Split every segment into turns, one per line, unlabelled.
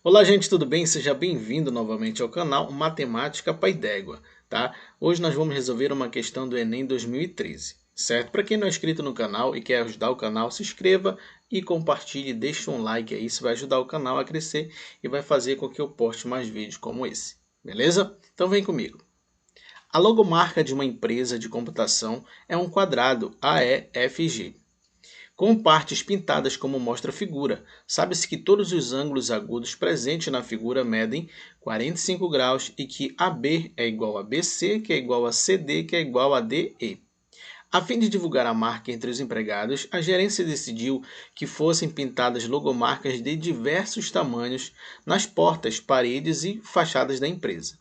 Olá, gente, tudo bem? Seja bem-vindo novamente ao canal Matemática Pai d'Égua, tá? Hoje nós vamos resolver uma questão do Enem 2013, certo? Para quem não é inscrito no canal e quer ajudar o canal, se inscreva e compartilhe, deixa um like aí, isso vai ajudar o canal a crescer e vai fazer com que eu poste mais vídeos como esse, beleza? Então vem comigo. A logomarca de uma empresa de computação é um quadrado AEFG, com partes pintadas como mostra a figura. Sabe-se que todos os ângulos agudos presentes na figura medem 45 graus e que AB é igual a BC, que é igual a CD, que é igual a DE. A fim de divulgar a marca entre os empregados, a gerência decidiu que fossem pintadas logomarcas de diversos tamanhos nas portas, paredes e fachadas da empresa.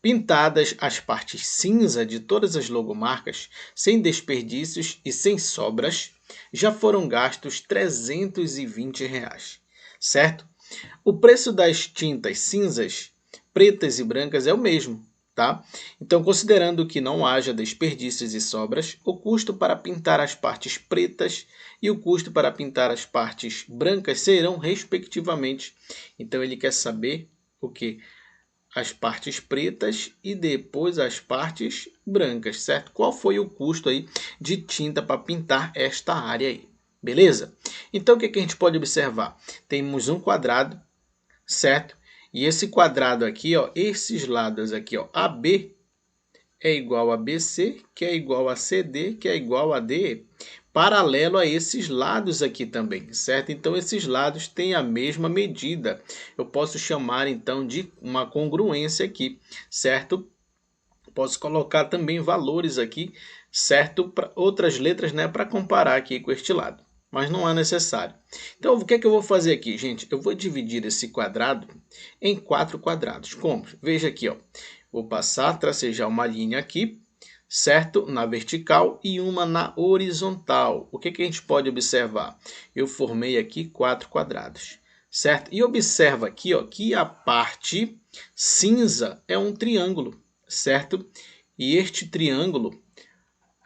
Pintadas as partes cinza de todas as logomarcas, sem desperdícios e sem sobras, já foram gastos R$ 320, certo? O preço das tintas cinzas, pretas e brancas é o mesmo, tá? Então, considerando que não haja desperdícios e sobras, o custo para pintar as partes pretas e o custo para pintar as partes brancas serão respectivamente. Então, ele quer saber o que? As partes pretas e depois as partes brancas, certo? Qual foi o custo aí de tinta para pintar esta área aí, beleza? Então o que a gente pode observar? Temos um quadrado, certo? E esse quadrado aqui, ó, esses lados aqui, ó, AB é igual a BC, que é igual a CD, que é igual a DE, paralelo a esses lados aqui também, certo? Então, esses lados têm a mesma medida. Eu posso chamar, então, de uma congruência aqui, certo? Posso colocar também valores aqui, certo? Para outras letras, né? Para comparar aqui com este lado. Mas não é necessário. Então, o que é que eu vou fazer aqui, gente? Eu vou dividir esse quadrado em 4 quadrados. Como? Veja aqui, ó. Vou passar, tracejar uma linha aqui, certo? Na vertical e uma na horizontal. O que que a gente pode observar? Eu formei aqui 4 quadrados, certo? E observa aqui, ó, que a parte cinza é um triângulo, certo? E este triângulo,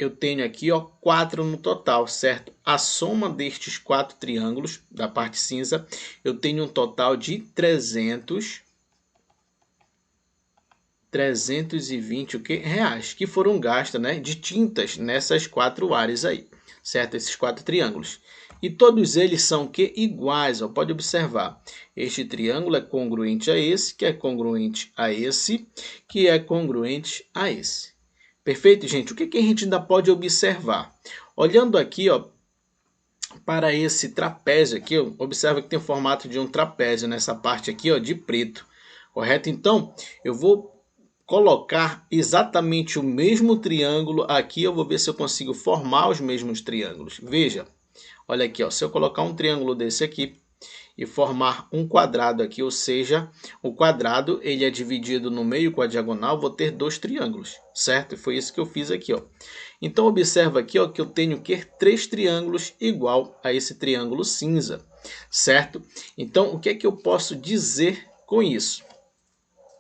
eu tenho aqui, ó, 4 no total, certo? A soma destes 4 triângulos, da parte cinza, eu tenho um total de 320 o quê? Reais, que foram gastos, né, de tintas nessas 4 áreas aí, certo? Esses 4 triângulos. E todos eles são que iguais, ó, pode observar. Este triângulo é congruente a esse, que é congruente a esse, que é congruente a esse. Perfeito, gente? O que a gente ainda pode observar? Olhando aqui, ó, para esse trapézio aqui, ó, observa que tem o formato de um trapézio nessa parte aqui, ó, de preto. Correto? Então, eu vou colocar exatamente o mesmo triângulo aqui, eu vou ver se eu consigo formar os mesmos triângulos. Veja, olha aqui, ó, se eu colocar um triângulo desse aqui e formar um quadrado aqui, ou seja, o quadrado ele é dividido no meio com a diagonal, vou ter 2 triângulos, certo? E foi isso que eu fiz aqui, ó. Então observa aqui, ó, que eu tenho que 3 triângulos igual a esse triângulo cinza, certo? Então o que é que eu posso dizer com isso?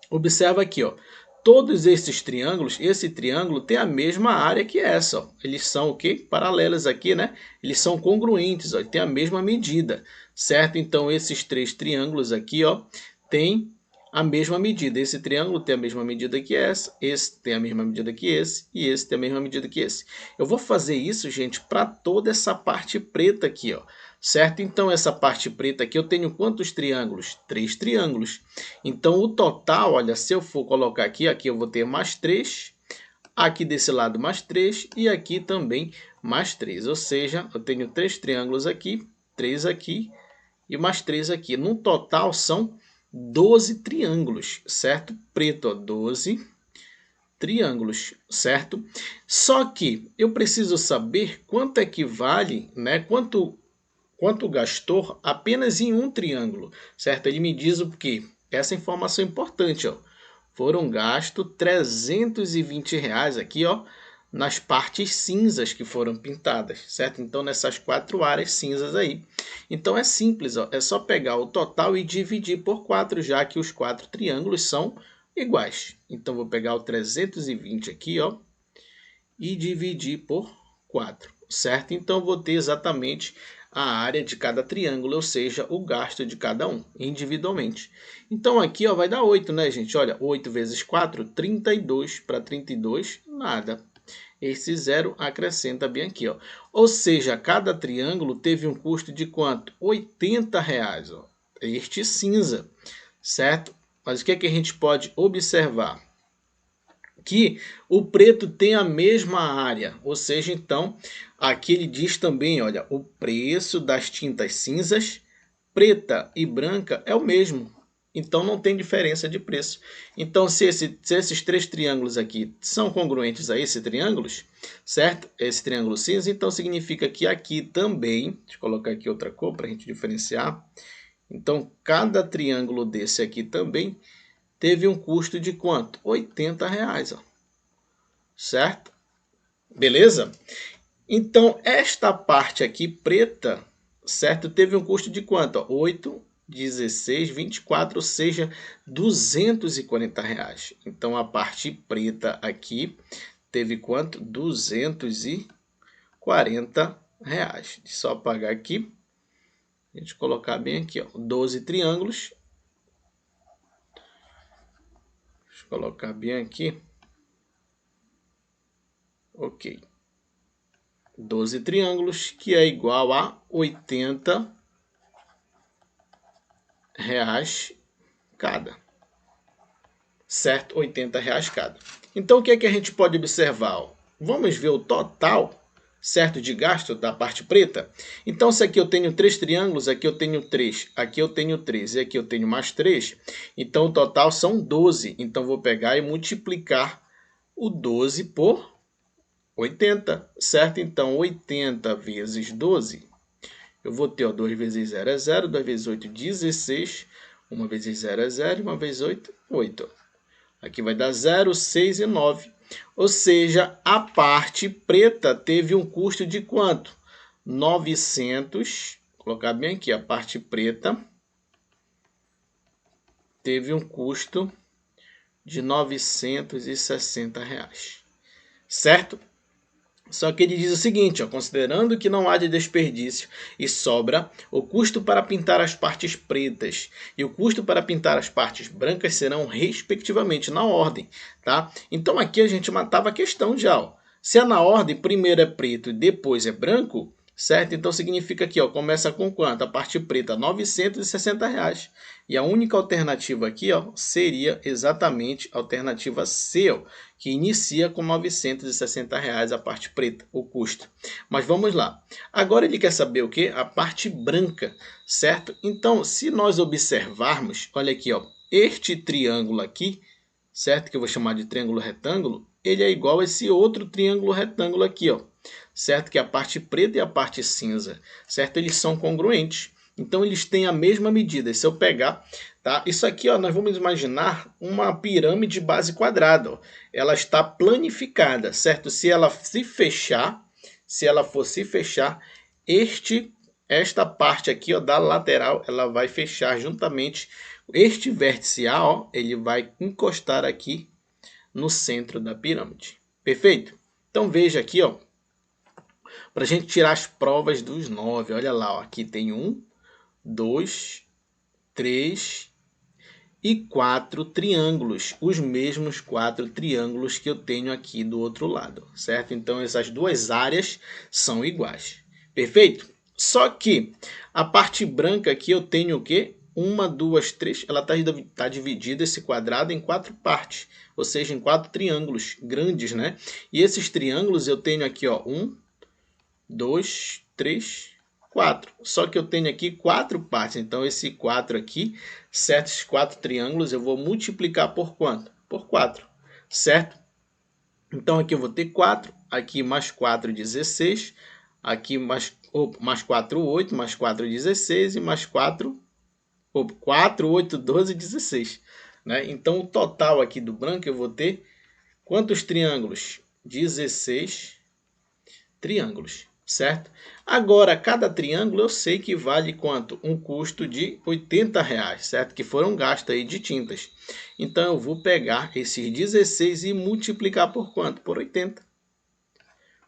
Observa aqui, ó. Todos esses triângulos, esse triângulo tem a mesma área que essa, ó. Eles são o quê? Paralelos aqui, né? Eles são congruentes, ó, tem a mesma medida, certo? Então esses 3 triângulos aqui, ó, tem a mesma medida. Esse triângulo tem a mesma medida que esse tem a mesma medida que esse e esse tem a mesma medida que esse. Eu vou fazer isso, gente, para toda essa parte preta aqui, ó. Certo? Então, essa parte preta aqui, eu tenho quantos triângulos? 3 triângulos. Então, o total, olha, se eu for colocar aqui, aqui eu vou ter mais 3, aqui desse lado mais 3 e aqui também mais 3. Ou seja, eu tenho 3 triângulos aqui, 3 aqui e mais 3 aqui. No total, são 12 triângulos, certo? Preto, ó, 12 triângulos, certo? Só que eu preciso saber quanto equivale, né? Quanto gastou apenas em um triângulo, certo? Ele me diz o quê? Essa informação é importante, ó. Foram gastos R$ 320 aqui, ó, nas partes cinzas que foram pintadas, certo? Então, nessas 4 áreas cinzas aí. Então, é simples, ó. É só pegar o total e dividir por 4, já que os 4 triângulos são iguais. Então, vou pegar o 320 aqui, ó, e dividir por 4, certo? Então, vou ter exatamente a área de cada triângulo, ou seja, o gasto de cada um, individualmente. Então aqui ó, vai dar 8, né, gente? Olha, 8 vezes 4, 32. Para 32, nada. Esse zero acrescenta bem aqui, ó. Ou seja, cada triângulo teve um custo de quanto? R$80, ó. Este cinza, certo? Mas o que é que a gente pode observar? Que o preto tem a mesma área, ou seja, então, aqui ele diz também, olha, o preço das tintas cinzas, preta e branca é o mesmo. Então não tem diferença de preço. Então se esses três triângulos aqui são congruentes a esses triângulos, certo? Esse triângulo cinza, então significa que aqui também, deixa eu colocar aqui outra cor para a gente diferenciar. Então cada triângulo desse aqui também teve um custo de quanto? R$80, ó. Certo? Beleza? Então esta parte aqui preta, certo? Teve um custo de quanto? Ó? 8, 16, 24, ou seja, R$240. Então a parte preta aqui teve quanto? R$240. Deixa eu só apagar aqui. A gente colocar bem aqui, ó, 12 triângulos. Deixa eu colocar bem aqui. Ok. 12 triângulos, que é igual a R$80 cada. Certo? R$80 cada. Então, o que é que a gente pode observar? Vamos ver o total, certo, de gasto da parte preta. Então, se aqui eu tenho 3 triângulos, aqui eu tenho 3, aqui eu tenho 3 e aqui eu tenho mais 3. Então, o total são 12. Então, vou pegar e multiplicar o 12 por 80, certo? Então, 80 vezes 12, eu vou ter, ó, 2 vezes 0 é 0, 2 vezes 8, 16, 1 vezes 0 é 0, 1 vezes 8, 8. Aqui vai dar 0, 6 e 9. Ou seja, a parte preta teve um custo de quanto? 900, vou colocar bem aqui, a parte preta teve um custo de R$960. Certo? Só que ele diz o seguinte, ó, considerando que não há de desperdício e sobra, o custo para pintar as partes pretas e o custo para pintar as partes brancas serão respectivamente na ordem, tá? Então aqui a gente matava a questão já, ó. Se é na ordem, primeiro é preto e depois é branco, certo? Então significa que, ó, começa com quanto? A parte preta, R$960. E a única alternativa aqui, ó, seria exatamente a alternativa C, ó, que inicia com R$960 a parte preta, o custo. Mas vamos lá. Agora ele quer saber o que? A parte branca, certo? Então, se nós observarmos, olha aqui, ó, este triângulo aqui, certo? Que eu vou chamar de triângulo retângulo, ele é igual a esse outro triângulo retângulo aqui, ó, certo? Que é a parte preta e a parte cinza, certo? Eles são congruentes. Então, eles têm a mesma medida. Se eu pegar, tá? Isso aqui, ó, nós vamos imaginar uma pirâmide de base quadrada, ó. Ela está planificada, certo? Se ela se fechar, se ela for se fechar, esta parte aqui, ó, da lateral, ela vai fechar juntamente. Este vértice A, ó, ele vai encostar aqui no centro da pirâmide. Perfeito? Então veja aqui, ó, para a gente tirar as provas dos 9. Olha lá, ó, aqui tem 1, 2, 3 e 4 triângulos. Os mesmos 4 triângulos que eu tenho aqui do outro lado, certo? Então essas duas áreas são iguais. Perfeito? Só que a parte branca aqui eu tenho o quê? 1, 2, 3, ela está dividida esse quadrado em 4 partes, ou seja, em 4 triângulos grandes, né? E esses triângulos eu tenho aqui, ó, 1, 2, 3, 4. Só que eu tenho aqui 4 partes, então esse 4 aqui, certo? Esses 4 triângulos eu vou multiplicar por quanto? Por 4, certo? Então aqui eu vou ter 4, aqui mais 4, 16, aqui mais 4, 8, mais 4, 16 e mais 4, 4, 8, 12, 16. Né? Então, o total aqui do branco eu vou ter quantos triângulos? 16 triângulos, certo? Agora, cada triângulo eu sei que vale quanto? Um custo de R$80, certo? Que foram gastos aí de tintas. Então, eu vou pegar esses 16 e multiplicar por quanto? Por 80.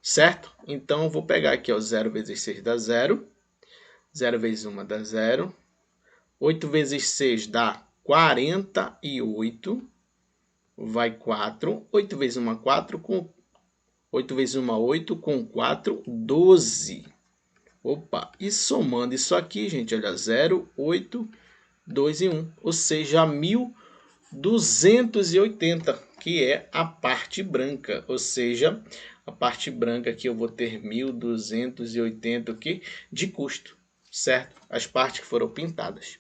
Certo? Então, eu vou pegar aqui, ó, 0 vezes 6 dá 0. 0 vezes 1 dá 0. 8 vezes 6 dá 48. Vai 4. 8 vezes 1, 4. 8 vezes 1, 8. Com 4, 12. Opa, e somando isso aqui, gente, olha, 0, 8, 2 e 1. Ou seja, 1.280, que é a parte branca. Ou seja, a parte branca aqui eu vou ter 1.280 de custo, certo? As partes que foram pintadas.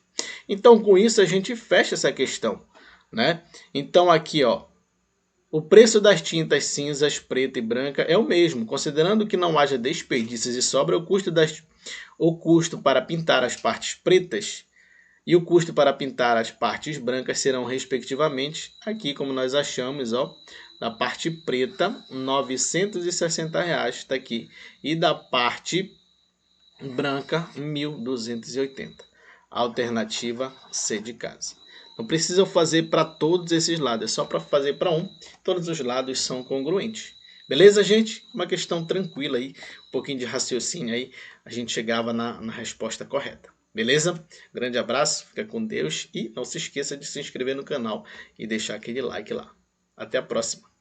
Então, com isso, a gente fecha essa questão, né? Então, aqui, ó, o preço das tintas cinzas, preta e branca é o mesmo, considerando que não haja desperdícios e sobra, o custo para pintar as partes pretas e o custo para pintar as partes brancas serão, respectivamente, aqui como nós achamos, ó, da parte preta, R$ 960, está aqui, e da parte branca, 1.280. Alternativa C de casa. Não precisa fazer para todos esses lados, é só para fazer para um. Todos os lados são congruentes. Beleza, gente? Uma questão tranquila aí, um pouquinho de raciocínio aí, a gente chegava na resposta correta. Beleza? Grande abraço, fica com Deus e não se esqueça de se inscrever no canal e deixar aquele like lá. Até a próxima.